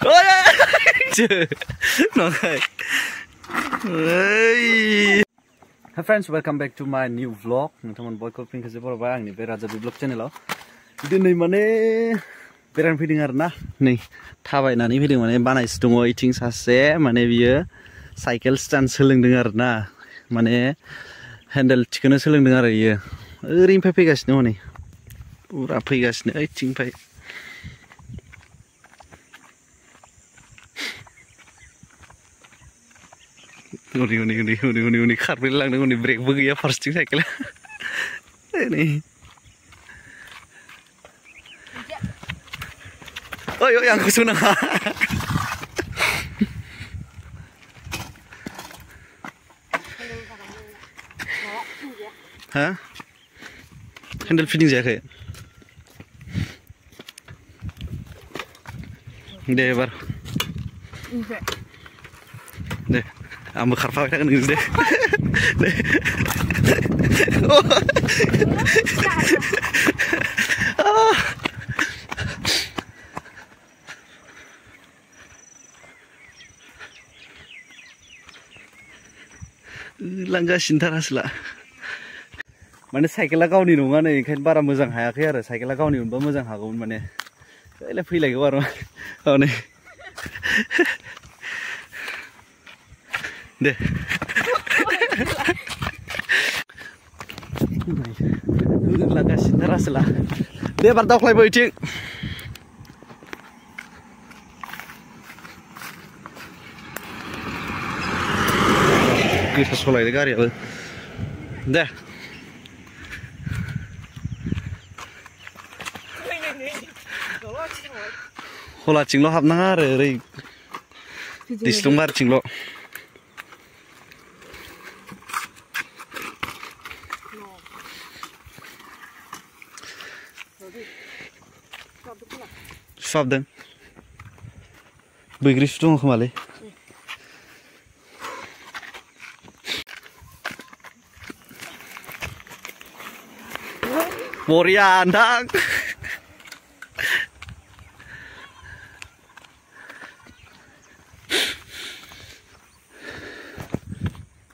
Hi friends, welcome back to my new vlog. Nonton boy coping kasi pura bayang ni Beraja di vlog channel lo. Itu nih mana beran feeding arna nih tabai nani feeding mana bana istungo eating sase mana biya cycle stand seleng dengar na mana handle chicken seleng dengar iya. Ring pepe gas nih pura pepe gas nih eating pepe. Uni karpet lang nih uni brake bagi ya first cycle. Ini. Oh yo yang kusuna. Hah? Handle fitting jaga. Deh bar. Deh. Am karpa kita kan gitu deh. Langga sintaras lah. Mana cycle kau ni nungan ni kan bara muzang hayak ya, cycle kau ni unba muzang hagun mana. Kau feel lagi baru kau ni. Deh. Langga sintaras lah. Deh bertau klay boy cing. Kita solai degar ya. Deh. Hola cinglo hab nangar re. Dislumbar cinglo. Swab den. Begriff dong kemale. Morian dang.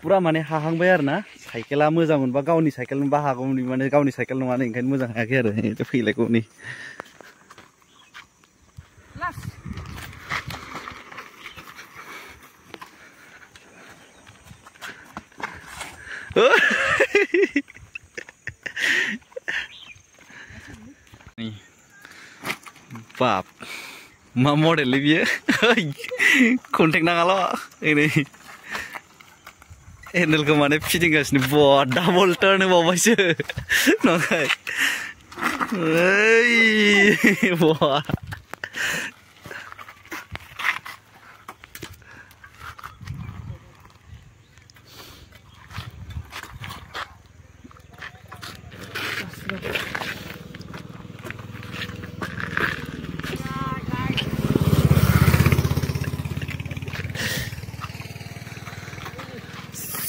Pura mana hahang bayar na, cycle amu zaman ba gauni cycle ba hagum di mana gauni cycle nu mana ingin muzang akhir itu feel aku ni. Nih, bab, ma model lebih, kontak nangalo ini. Handle ke mana fitting gas ni buat double turn ni bawa je, nakai. Buat.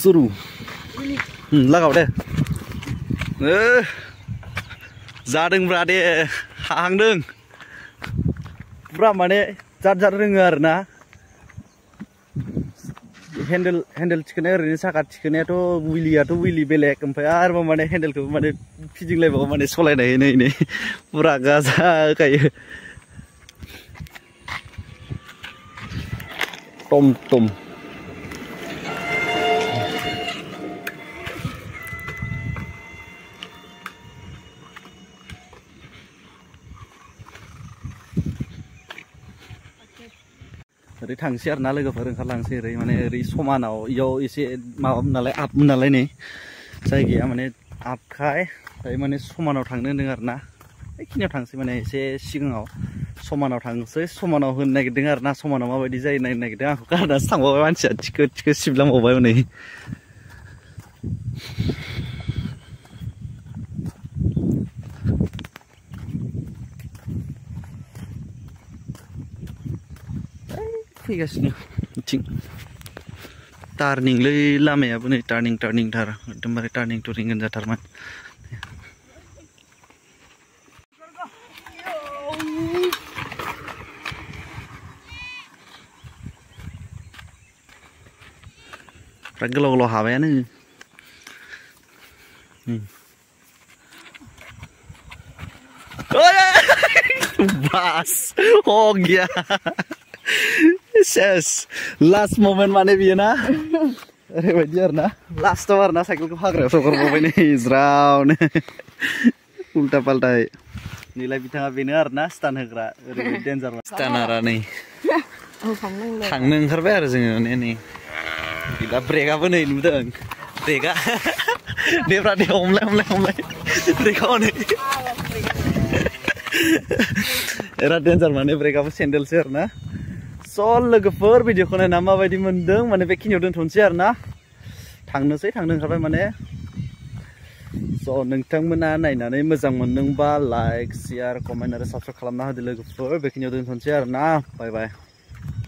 Suruh, lagau deh. Zadeng berade, hang deng. Berapa mana jar dengar na? Handle chicken ini sakat chicken itu willy belek. Empayar mana handle ke mana fitting level mana solai dah ini. Pura gaza kayak tom. Dari tangsi arna logo bareng kalangsi ri mana ri somanau yo isi maaf nalai up nalai nih saya gaya mana up kai tapi mana somanau tangnya dengar na kini tangsi mana isi singau somanau tangsi somanau hun naik dengar na somanau apa desain naik dengar aku karena sang bawa manusia cikgu siblam bawa nih Figas nih, cing. Turning le lama ya punya turning tar, dembar turning kan jatar man. Fry गोलाव गोलाव हाबायानो बास हो गया cess last moment माने बियो ना ओरैबायदि आरोना लास्टआव आरोना साइकेलखौ हाग्रायाव सगारबावबाय नै ज्रावनो उल्टा पाल्टाय नैलाय बिथाङा बेनो आरोना स्टान होग्रा ओरैबायदि डेन्जार स्टानारा नै थांनो ओंखारबाय आरो जोङो माने नै गैला ब्रेकआबो नै नुदों ब्रेकआ देब्रा दे हमलाय ब्रेकआव नै बिराद डेन्जार माने ब्रेकआबो सेन्देलसो आरोना स' लोगोफोर भिडिअखौ नायना माबायदि मोनदों माने बेखिनियाव दोनथ'नोसै आरोना थांनो ओंखारबाय माने स' नोंथांमोना नायनानै मोजां मोनदोंबा लाइक शेयार कमेन्ट आरो साबस्क्राइब खालामना होदो लोगोफोर बेखिनियाव दोनथ'नोसै आरोना बाय बाय